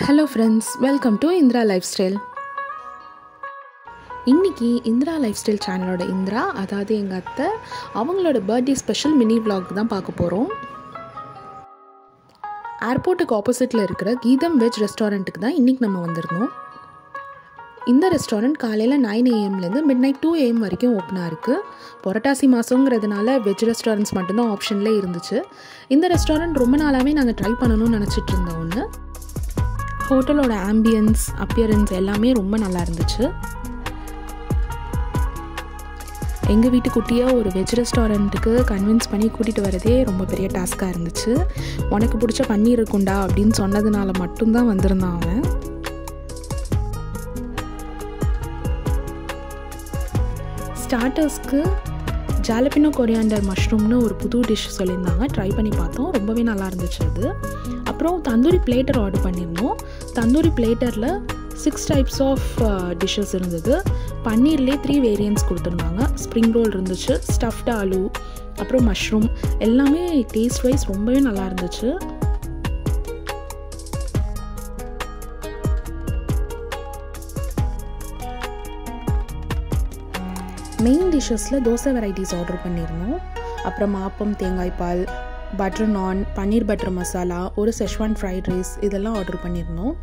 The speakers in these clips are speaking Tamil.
Hello friends, welcome to Indira life style. இன்றைக்கி இந்திரா லைஃப் ஸ்டைல் சேனலோட இந்திரா, அதாவது எங்கள் அத்தை, அவங்களோட பர்த்டே ஸ்பெஷல் மினி vlog தான் பார்க்க போகிறோம். ஏர்போர்ட்டுக்கு ஆப்போசிட்டில் இருக்கிற கீதம் வெஜ் ரெஸ்டாரண்ட்டுக்கு தான் இன்றைக்கி நம்ம வந்திருந்தோம். இந்த ரெஸ்டாரண்ட் காலையில் 9 AM மிட்நைட் 2 AM வரைக்கும் ஓப்பனாக இருக்குது. புரட்டாசி மாதங்கிறதுனால வெஜ் ரெஸ்டாரண்ட்ஸ் மட்டும்தான் ஆப்ஷன்லேயே இருந்துச்சு. இந்த ரெஸ்டாரண்ட் ரொம்ப நாளாகவே நாங்கள் ட்ரை பண்ணணும்னு நினச்சிட்டு இருந்தோம். ஒன்று, ஹோட்டலோட ஆம்பியன்ஸ், அப்பியரன்ஸ் எல்லாமே ரொம்ப நல்லா இருந்துச்சு. எங்கள் வீட்டுக்குட்டியாக ஒரு வெஜ் ரெஸ்டாரண்ட்டுக்கு கன்வின்ஸ் பண்ணி கூட்டிகிட்டு வரதே ரொம்ப பெரிய டாஸ்க்காக இருந்துச்சு. உனக்கு பிடிச்ச பன்னீர் இருக்குண்டா அப்படின்னு சொன்னதுனால மட்டும்தான் வந்திருந்தான் அவன். ஸ்டார்டர்ஸ்க்கு ஜாலபினோ கொரியாண்டர் மஷ்ரூம்னு ஒரு புது டிஷ் சொல்லியிருந்தாங்க. ட்ரை பண்ணி பார்த்தோம், ரொம்பவே நல்லா இருந்துச்சு அது. அப்புறம் தந்தூரி பிளேட்டர் ஆர்டர் பண்ணியிருந்தோம். தந்தூரி பிளேட்டரில் 6 டைப்ஸ் ஆஃப் டிஷ்ஷஸ் இருந்தது. பன்னீர்லேயே 3 வேரியன்ட்ஸ் கொடுத்துருந்தாங்க. ஸ்ப்ரிங் ரோல் இருந்துச்சு, ஸ்டஃப்டு ஆலு, அப்புறம் மஷ்ரூம். எல்லாமே டேஸ்ட் வைஸ் ரொம்பவே நல்லா இருந்துச்சு. மெயின் டிஷ்ஷஸில் தோசை வெரைட்டிஸ் ஆர்டர் பண்ணியிருந்தோம். அப்புறம் ஆப்பம், தேங்காய் பால், பட்டர் நான், பன்னீர் பட்டர் மசாலா, ஒரு செஷ்வான் ஃப்ரைட் ரைஸ், இதெல்லாம் ஆர்டர் பண்ணியிருந்தோம்.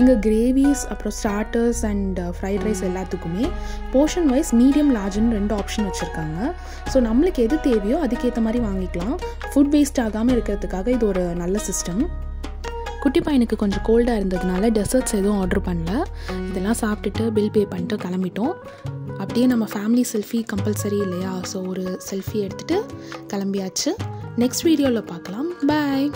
இங்கே கிரேவிஸ், அப்புறம் ஸ்டார்டர்ஸ் அண்ட் ஃப்ரைட் ரைஸ் எல்லாத்துக்குமே போர்ஷன் வைஸ் மீடியம், லார்ஜ்னு 2 ஆப்ஷன் வச்சுருக்காங்க. ஸோ நம்மளுக்கு எது தேவையோ அதுக்கேற்ற மாதிரி வாங்கிக்கலாம். ஃபுட் வேஸ்ட் ஆகாமல் இருக்கிறதுக்காக இது ஒரு நல்ல சிஸ்டம். குட்டி பையனுக்கு கொஞ்சம் கோல்டாக இருந்ததுனால டெசர்ட்ஸ் எதுவும் ஆர்டர் பண்ணல. இதெல்லாம் சாப்பிட்டுட்டு பில் பே பண்ணிட்டு கிளம்பிட்டோம். அப்படியே நம்ம ஃபேமிலி செல்ஃபி கம்பல்சரி இல்லையா, ஸோ ஒரு செல்ஃபி எடுத்துகிட்டு கிளம்பியாச்சு. நெக்ஸ்ட் வீடியோவில் பார்க்கலாம். பாய்.